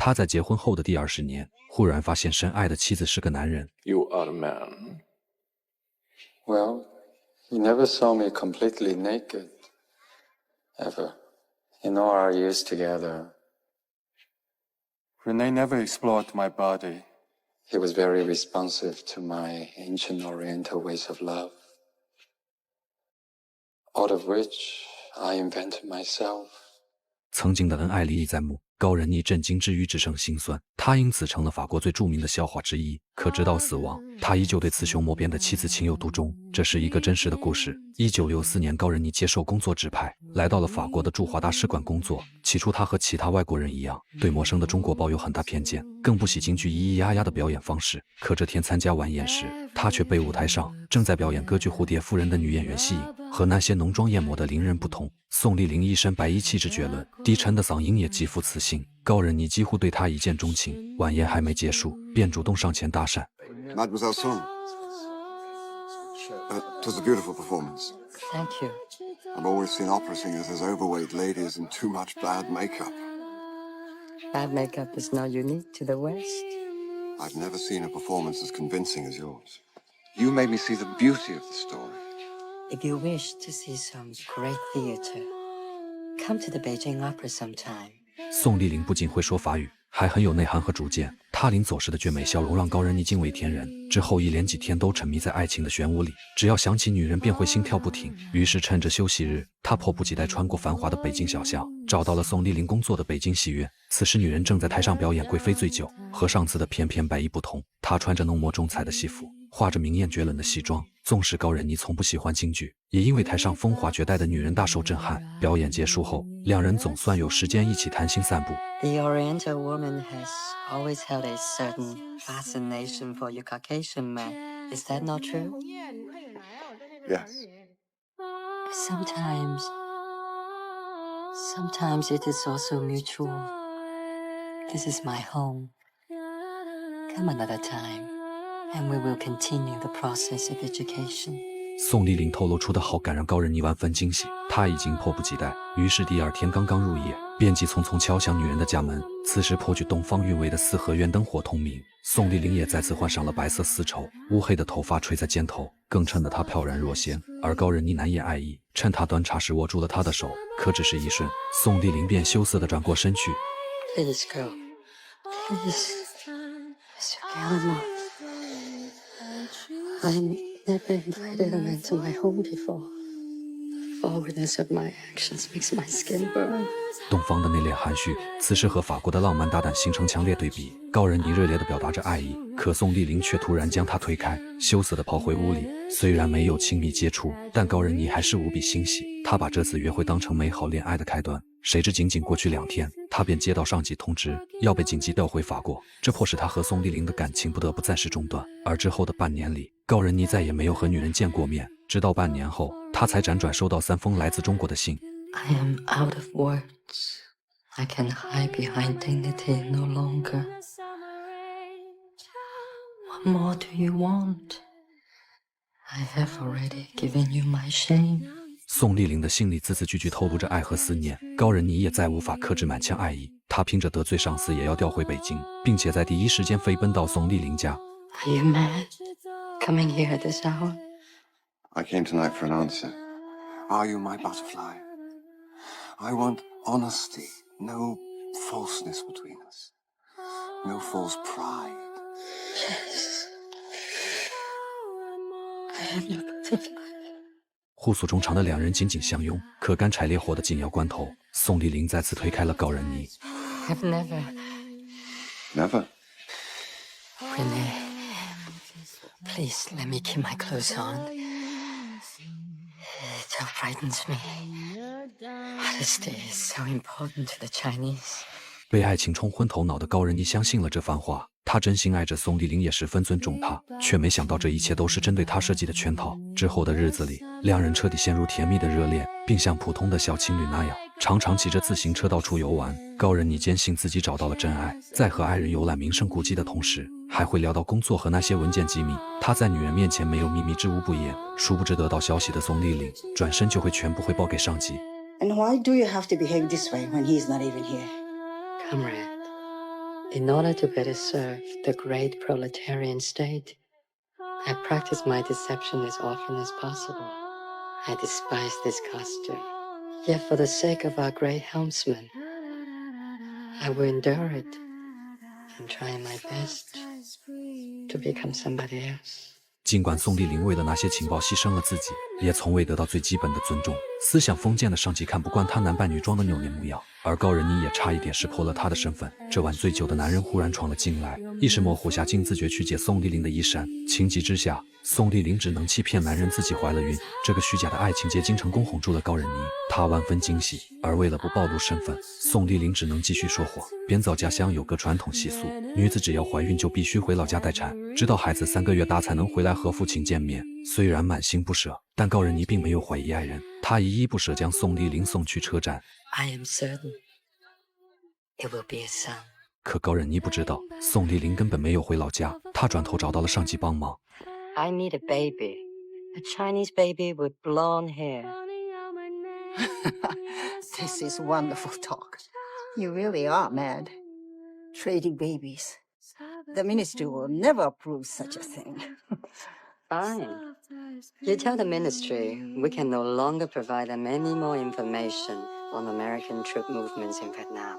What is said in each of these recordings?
他在结婚后的第20年，忽然发现深爱的妻子是个男人。You are the man. Well, you never saw me completely naked. Ever. In all our years together. Renee never explored my body. He was very responsive to my ancient Oriental ways of love. All of which I invented myself. 曾经的恩爱历历在目，高仁妮震惊之余只剩心酸，他因此成了法国最著名的笑话之一。可直到死亡，他依旧对雌雄莫辨的妻子情有独钟。这是一个真实的故事。1964年，高仁妮接受工作指派，来到了法国的驻华大使馆工作。起初，他和其他外国人一样，对陌生的中国抱有很大偏见，更不喜京剧咿咿呀呀的表演方式。可这天参加晚宴时，他却被舞台上正在表演歌剧《蝴蝶夫人》的女演员吸引。和那些浓妆艳抹的伶人不同，宋丽玲一身白衣，气质绝伦，低沉的嗓音也极富磁性。高仁妮几乎对她一见钟情。晚宴还没结束，便主动上前搭讪。Mademoiselle Song, it was a beautiful performance. Thank you. I've always seen opera singers as overweight ladies and too much bad makeup. Bad makeup is not unique to the West. I've never seen a performance as convincing as yours. You made me see the beauty of the story. If you wish to see some great theater, come to the Beijing Opera sometime. 宋丽玲不仅会说法语，还很有内涵和主见。她临走时的绝美笑容让高仁妮惊为天人。之后一连几天都沉迷在爱情的漩涡里，只要想起女人便会心跳不停。于是趁着休息日，他迫不及待穿过繁华的北京小巷，找到了宋丽玲工作的北京戏院。此时女人正在台上表演《贵妃醉酒》，和上次的翩翩白衣不同，她穿着浓墨重彩的戏服，画着明艳绝伦的西装。纵使高仁妮从不喜欢京剧，也因为台上风华绝代的女人大受震撼。表演结束后，两人总算有时间一起谈心散步。The Oriental woman has always held a certain fascination for you Caucasian men. Is that not true? Yes. Sometimes it is also mutual. This is my home. Come another time, and we will continue the process of education. 宋丽玲透露出的好感让高仁妮万分惊喜，她已经迫不及待。于是第二天刚刚入夜，便急匆匆敲响女人的家门。此时颇具东方韵味的四合院灯火通明，宋丽玲也再次换上了白色丝绸，乌黑的头发垂在肩头，更衬得她飘然若仙。而高仁妮难掩爱意，趁她端茶时握住了她的手，可只是一瞬，宋丽玲便羞涩地转过身去。Please go. Please. Monsieur Gallimard. I never invited a man to my home before. The forwardness of my actions makes my skin burn. 东方的内敛含蓄，此时和法国的浪漫大胆形成强烈对比。高仁妮热烈地表达着爱意，可宋丽玲却突然将她推开，羞涩地跑回屋里。虽然没有亲密接触，但高仁妮还是无比欣喜。她把这次约会当成美好恋爱的开端。谁知仅仅过去2天，她便接到上级通知，要被紧急调回法国。这迫使她和宋丽玲的感情不得不暂时中断。而之后的半年里，高仁妮再也没有和女人见过面。直到半年后，她才辗转收到3封来自中国的信。I am out of words. I can hide behind dignity no longer. What more do you want? I have already given you my shame. 宋丽玲的信里字字句句透露着爱和思念，高仁妮也再无法克制满腔爱意。她拼着得罪上司也要调回北京，并且在第一时间飞奔到宋丽玲家。Are you mad? Coming here at this hour? I came tonight for an answer. Are you my butterfly? I want honesty, no falseness between us. No false pride. Yes. I am your butterfly. 互诉衷肠的两人紧紧相拥，可干柴烈火的紧要关头，宋丽玲再次推开了高仁妮。I've never. Never? Renee, please let me keep my clothes on. It frightens me. Honesty is so important to the Chinese. 被爱情冲昏头脑的高仁妮相信了这番话，她真心爱着宋丽玲，也十分尊重她，却没想到这一切都是针对她设计的圈套。之后的日子里，两人彻底陷入甜蜜的热恋，并像普通的小情侣那样，常常骑着自行车到处游玩。高仁妮坚信自己找到了真爱，在和爱人游览名胜古迹的同时，还会聊到工作和那些文件机密。她在女人面前没有秘密，知无不言。殊不知得到消息的宋丽玲，转身就会全部汇报给上级。And why do you have to behave this way when he's not even here? Comrade, In order to better serve the great proletarian state, I practice my deception as often as possible. I despise this costume. Yet for the sake of our great helmsman, I will endure it and try my best to become somebody else. 尽管宋丽玲为了那些情报牺牲了自己，也从未得到最基本的尊重。思想封建的上级看不惯她男扮女装的扭捏模样，而高人妮也差一点识破了她的身份。这晚醉酒的男人忽然闯了进来，意识模糊下竟自觉去解宋丽玲的衣衫。情急之下，宋丽玲只能欺骗男人自己怀了孕。这个虚假的爱情结晶成功哄住了高人妮，她万分惊喜。而为了不暴露身份，宋丽玲只能继续说谎，编造家乡有个传统习俗，女子只要怀孕就必须回老家待产，直到孩子3个月大才能回来和父亲见面。虽然满心不舍，但高人妮并没有怀疑爱人，她依依不舍将宋丽玲送去车站。 I am certain it will be a son. 可高人妮不知道，宋丽玲根本没有回老家，她转头找到了上级帮忙。 I need a baby. A Chinese baby with blonde hair. This is wonderful talk. You really are mad. Trading babies. The ministry will never approve such a thing. Fine. You tell the ministry we can no longer provide them any more information on American troop movements in Vietnam.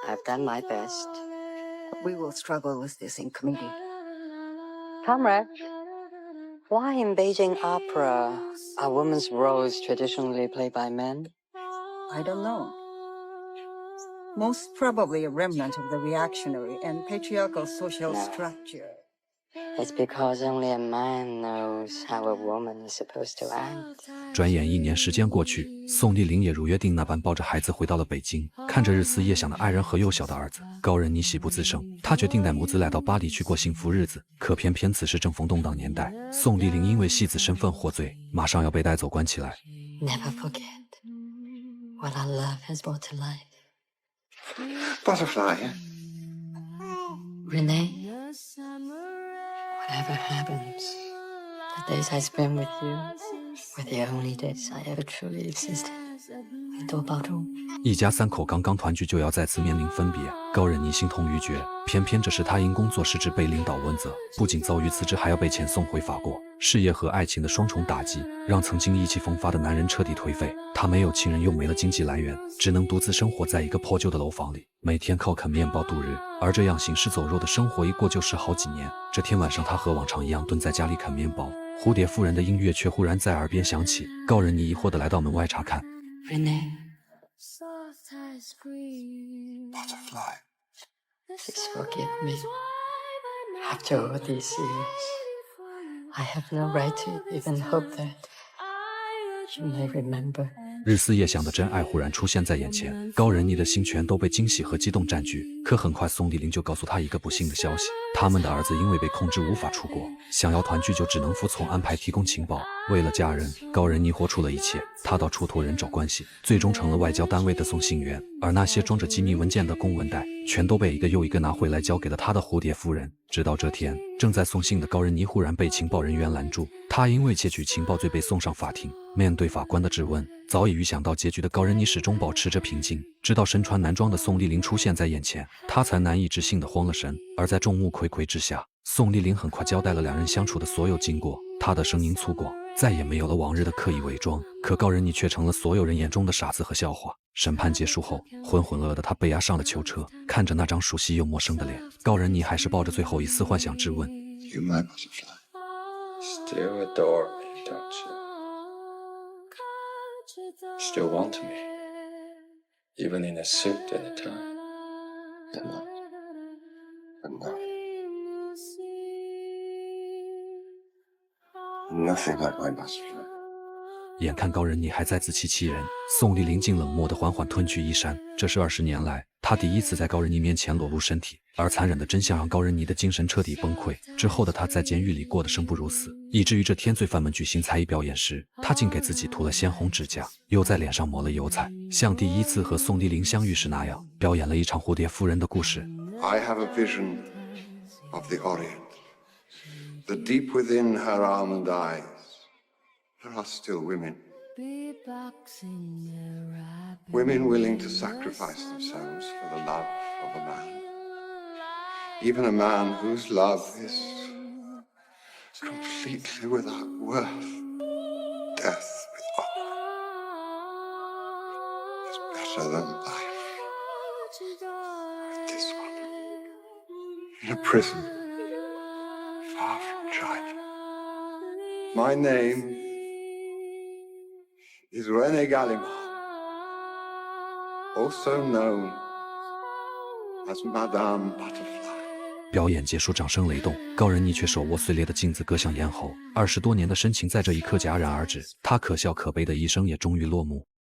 I've done my best. We will struggle with this in committee. Comrade, why in Beijing opera are women's roles traditionally played by men? I don't know. Most probably a remnant of the reactionary and patriarchal social No. structure. It's because only a man knows how a woman is supposed to act. 转眼1年时间过去，宋丽玲也如约定那般抱着孩子回到了北京，看着日思夜想的爱人和幼小的儿子，高人妮喜不自胜。她决定带母子来到巴黎去过幸福日子。可偏偏此时正逢动荡年代，宋丽玲因为戏子身份获罪，马上要被带走关起来。 Never forget what our love has brought to life. Butterfly, Renee, whatever happens, the days I spend with you were the only days I ever truly existed. 你多保重。一家3口刚刚团聚就要再次面临分别，高人妮心痛欲绝。偏偏这时她因工作失职被领导问责，不仅遭遇辞职，还要被遣送回法国。事业和爱情的双重打击，让曾经意气风发的男人彻底颓废。他没有亲人，又没了经济来源，只能独自生活在一个破旧的楼房里，每天靠啃面包度日。而这样行尸走肉的生活一过就是好几年。这天晚上，他和往常一样蹲在家里啃面包，蝴蝶夫人的音乐却忽然在耳边响起。高人妮疑惑地来到门外查看。 Renee, butterfly. please forgive me. After all these years, I have no right to even hope that you may remember. 日思夜想的真爱忽然出现在眼前，高人妮的心全都被惊喜和激动占据。可很快，宋丽玲就告诉她一个不幸的消息：他们的儿子因为被控制无法出国，想要团聚就只能服从安排提供情报。为了家人，高人妮豁出了一切，她到处托人找关系，最终成了外交单位的送信员。而那些装着机密文件的公文袋，全都被一个又一个拿回来交给了她的蝴蝶夫人。直到这天，正在送信的高人妮忽然被情报人员拦住，她因为窃取情报罪被送上法庭。面对法官的质问，早已预想到结局的高人妮始终保持着平静，直到身穿男装的宋丽玲出现在眼前，她才难以置信地慌了神。而在众目睽睽之下，宋丽玲很快交代了两人相处的所有经过，她的声音粗犷，再也没有了往日的刻意伪装。可高人妮却成了所有人眼中的傻子和笑话。审判结束后，浑浑噩噩的她被押上了囚车，看着那张熟悉又陌生的脸，高人妮还是抱着最后一丝幻想质问 You my butterfly. Still adore me, don't you? Still want me, even in a suit and a tie. Enough. Enough. Nothing like my butterfly. 眼看高人妮还在自欺欺人，宋丽玲竟冷漠地缓缓褪去衣衫。这是20年来她第一次在高人妮面前裸露身体，而残忍的真相让高人妮的精神彻底崩溃。之后的她在监狱里过得生不如死，以至于这天罪犯们举行才艺表演时，她竟给自己涂了鲜红指甲，又在脸上抹了油彩，像第一次和宋丽玲相遇时那样，表演了一场蝴蝶夫人的故事。 I have a vision of the Orient. The deep within her almond eyes, there are still women. Women willing to sacrifice themselves for the love of a man. Even a man whose love is completely without worth, death with honor, is better than life with this one. In a prison far from China. My name is René Gallimard, also known as Madame Butterfly. 表演结束，掌声雷动，高仁妮却手握碎裂的镜子割向咽喉。20多年的深情在这一刻戛然而止，他可笑可悲的一生也终于落幕。